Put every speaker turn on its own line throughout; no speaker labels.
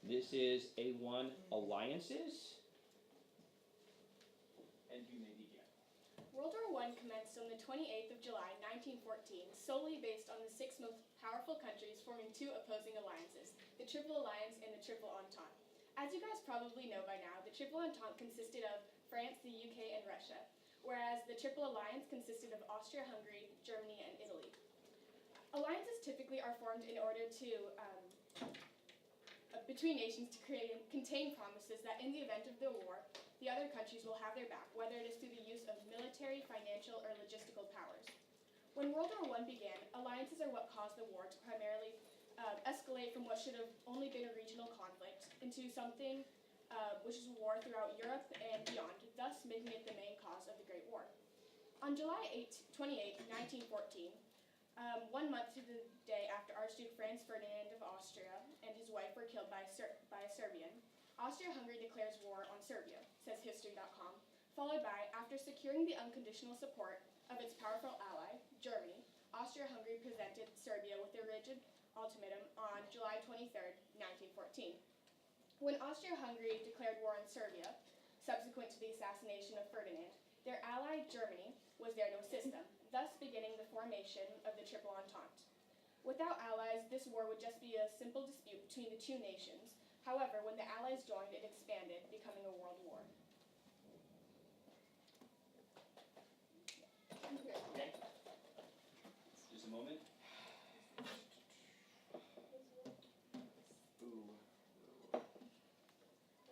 This is A1Alliances. And you may begin.
World War I commenced on the 28th of July, 1914, solely based on the six most powerful countries forming two opposing alliances, the Triple Alliance and the Triple Entente. As you guys probably know by now, the Triple Entente consisted of France, the UK, and Russia, whereas the Triple Alliance consisted of Austria-Hungary, Germany, and Italy. Alliances typically are formed in order to between nations to contain promises that in the event of the war, the other countries will have their back, whether it is through the use of military, financial, or logistical powers. When World War I began, alliances are what caused the war to primarily escalate from what should have only been a regional conflict into something which is a war throughout Europe and beyond, thus making it the main cause of the Great War. On July 28, 1914, 1 month to the day after Archduke Franz Ferdinand of Austria and his wife were killed by a Serbian, Austria-Hungary declares war on Serbia, says History.com, followed by, after securing the unconditional support of its powerful ally, Germany, Austria-Hungary presented Serbia with a rigid ultimatum on July 23, 1914. When Austria-Hungary declared war on Serbia, subsequent to the assassination of Ferdinand, their ally, Germany, was there to assist them, thus beginning the formation of the Triple Entente. Without allies, this war would just be a simple dispute between the two nations. However, when the allies joined, it expanded, becoming a world war.
Okay. Just a moment. Ooh.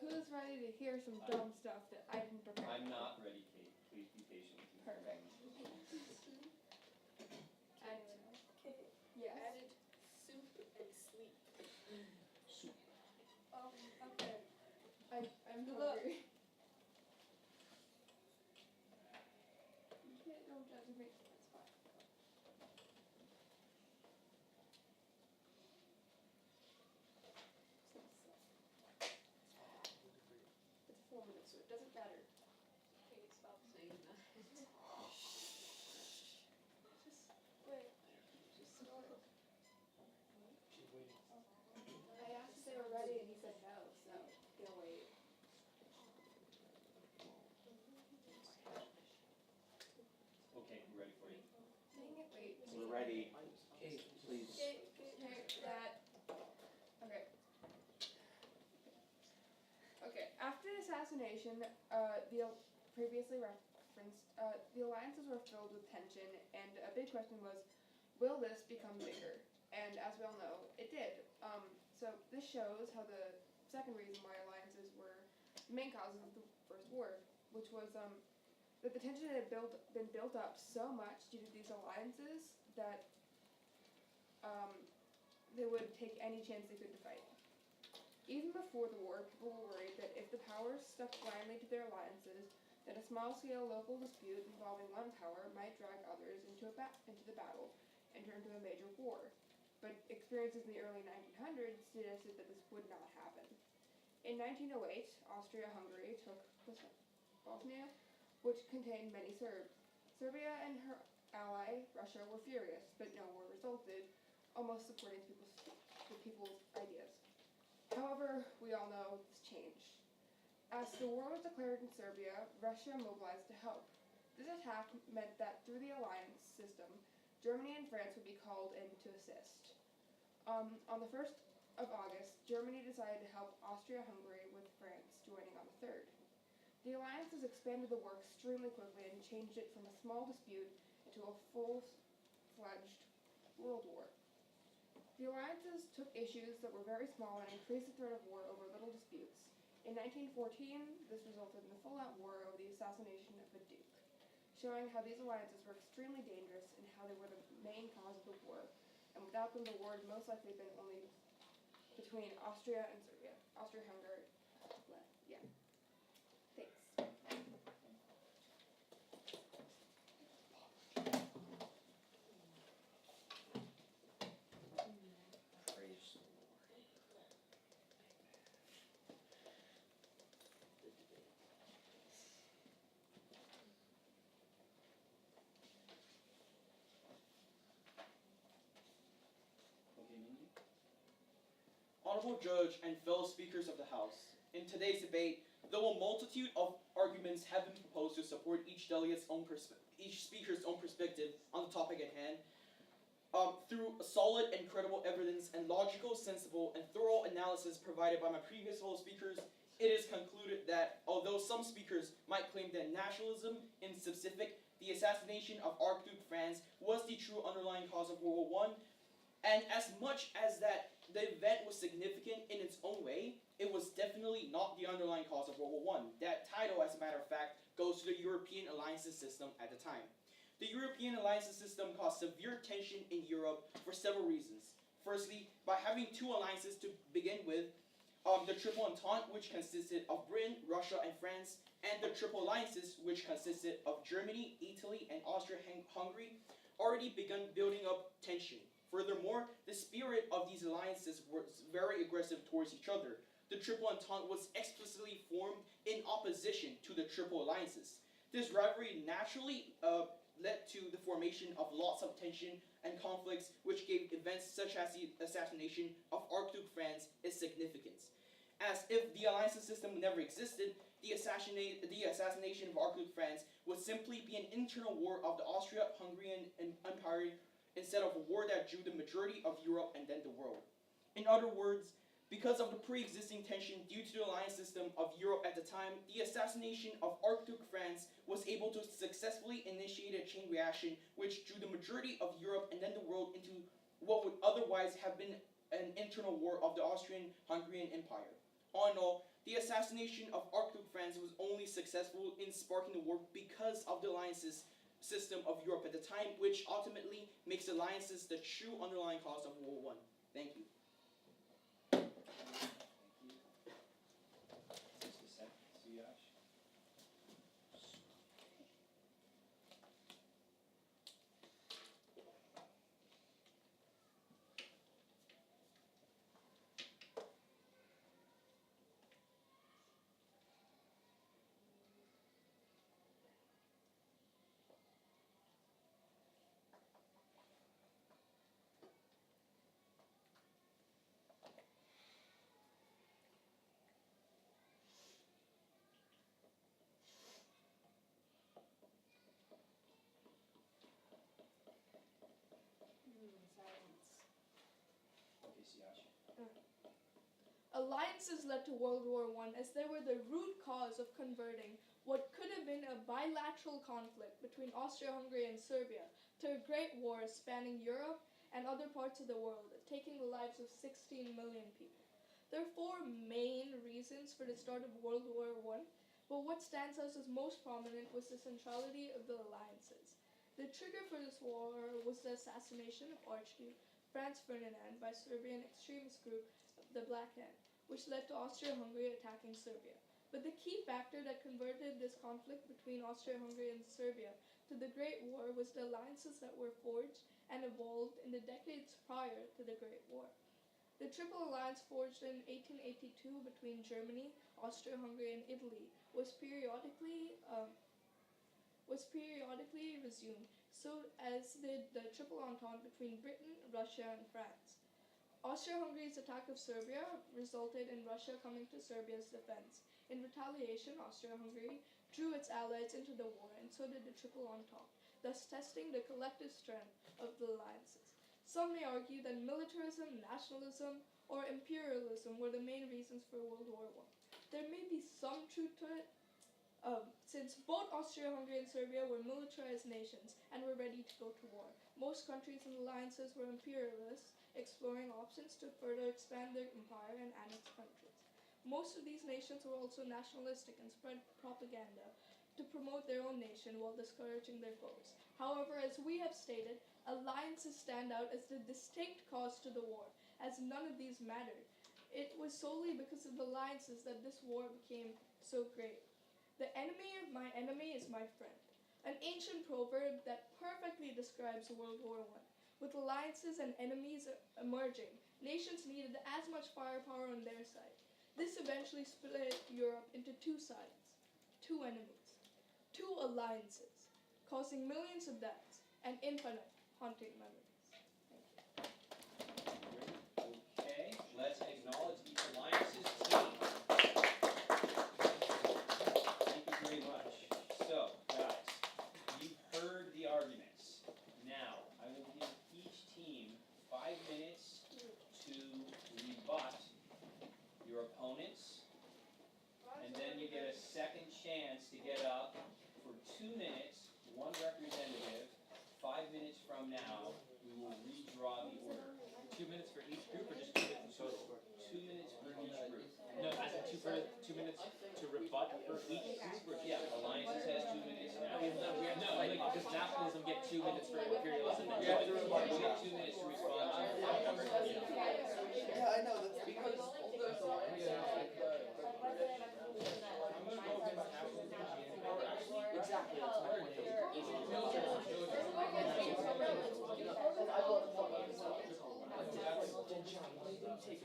Who's ready to hear some dumb stuff that I didn't prepare?
I'm not ready, Kate. Please be patient with me.
Perfect. Anyone else?
Okay.
Yes.
Added soup and sleep.
Soup.
Okay.
I'm
Look.
hungry. You can't don't judge me. That's fine.
It's 4 minutes, so it doesn't matter.
Okay, stop saying that.
Just wait. Just go.
I asked if they were ready and he said no, so they'll wait.
Okay, we're ready for you.
Dang it, wait.
We're ready. Kate, please.
Hey, Dad. Okay. Okay, after the assassination, previously referenced, the alliances were filled with tension, and a big question was, will this become bigger? And as we all know, it did. So this shows how the second reason why alliances were the main cause of the First War, which was that the tension had been built up so much due to these alliances that they would take any chance they could to fight. Even before the war, people were worried that if the powers stuck blindly to their alliances, then a small-scale local dispute involving one power might drag others into the battle and turn to a major war. But experiences in the early 1900s suggested that this would not happen. In 1908, Austria-Hungary took Bosnia, which contained many Serbs. Serbia and her ally, Russia, were furious, but no war resulted, almost supporting the people's ideas. However, we all know this changed. As the war was declared in Serbia, Russia mobilized to help. This attack meant that through the alliance system, Germany and France would be called in to assist. On the 1st of August, Germany decided to help Austria-Hungary, with France joining on the 3rd. The alliances expanded the war extremely quickly and changed it from a small dispute into a full-fledged world war. The alliances took issues that were very small and increased the threat of war over little disputes. In 1914, this resulted in the full-out war over the assassination of a duke, showing how these alliances were extremely dangerous and how they were the main cause of the war, and without them the war would most likely have been only between Austria and Serbia. Austria-Hungary, yeah. Thanks.
Praise the Lord. Okay, Mindy? On
Honorable Judge and fellow speakers of the House, in today's debate, though a multitude of arguments have been proposed to support each speaker's own perspective on the topic at hand, through solid and credible evidence and logical, sensible, and thorough analysis provided by my previous fellow speakers, it is concluded that although some speakers might claim that nationalism, in specific, the assassination of Archduke Franz, was the true underlying cause of World War I, and as much as that the event was significant in its own way, it was definitely not the underlying cause of World War I. That title, as a matter of fact, goes to the European Alliances system at the time. The European Alliances system caused severe tension in Europe for several reasons. Firstly, by having two alliances to begin with, the Triple Entente, which consisted of Britain, Russia, and France, and the Triple Alliances, which consisted of Germany, Italy, and Austria-Hungary, already begun building up tension. Furthermore, the spirit of these alliances was very aggressive towards each other. The Triple Entente was explicitly formed in opposition to the Triple Alliances. This rivalry naturally led to the formation of lots of tension and conflicts, which gave events such as the assassination of Archduke Franz its significance. As if the alliances system never existed, the assassination of Archduke Franz would simply be an internal war of the Austria-Hungarian Empire instead of a war that drew the majority of Europe and then the world. In other words, because of the pre-existing tension due to the alliance system of Europe at the time, the assassination of Archduke Franz was able to successfully initiate a chain reaction which drew the majority of Europe and then the world into what would otherwise have been an internal war of the Austrian-Hungarian Empire. All in all, the assassination of Archduke Franz was only successful in sparking the war because of the alliances system of Europe at the time, which ultimately makes alliances the true underlying cause of World War I. Thank you.
Thank you. Just a second, Siyash. Okay, Siyash.
Alliances led to World War I as they were the root cause of converting what could have been a bilateral conflict between Austria-Hungary and Serbia to a great war spanning Europe and other parts of the world, taking the lives of 16 million people. There are four main reasons for the start of World War I, but what stands out as most prominent was the centrality of the alliances. The trigger for this war was the assassination of Archduke Franz Ferdinand by Serbian extremist group the Black Hand, which led to Austria-Hungary attacking Serbia. But the key factor that converted this conflict between Austria-Hungary and Serbia to the Great War was the alliances that were forged and evolved in the decades prior to the Great War. The Triple Alliance forged in 1882 between Germany, Austria-Hungary, and Italy was periodically resumed, so as did the Triple Entente between Britain, Russia, and France. Austria-Hungary's attack of Serbia resulted in Russia coming to Serbia's defense. In retaliation, Austria-Hungary drew its allies into the war, and so did the Triple Entente, thus testing the collective strength of the alliances. Some may argue that militarism, nationalism, or imperialism were the main reasons for World War I. There may be some truth to it, since both Austria-Hungary and Serbia were militarized nations and were ready to go to war. Most countries and alliances were imperialists, exploring options to further expand their empire and annex countries. Most of these nations were also nationalistic and spread propaganda to promote their own nation while discouraging their foes. However, as we have stated, alliances stand out as the distinct cause to the war, as none of these mattered. It was solely because of the alliances that this war became so great. The enemy of my enemy is my friend, an ancient proverb that perfectly describes World War I. With alliances and enemies emerging, nations needed as much firepower on their side. This eventually split Europe into two sides, two enemies, two alliances, causing millions of deaths and infinite haunting memories. Thank you.
Great. Okay. let's acknowledge the Alliances team. Thank you very much. So, guys, you've heard the arguments. Now, I will give each team 5 minutes to rebut your opponents, and then you get a second chance to get up for 2 minutes, one representative. 5 minutes from now, we will redraw the order.
2 minutes for each group, or just 2 minutes in total?
2 minutes for each group.
No, I said 2 minutes to rebut for each group.
Yeah, Alliances has 2 minutes now.
No, like, does nationalism get 2 minutes for imperialism?
You have to respond. You get 2 minutes to respond to.
Yeah, I know, that's because exactly, that's my point.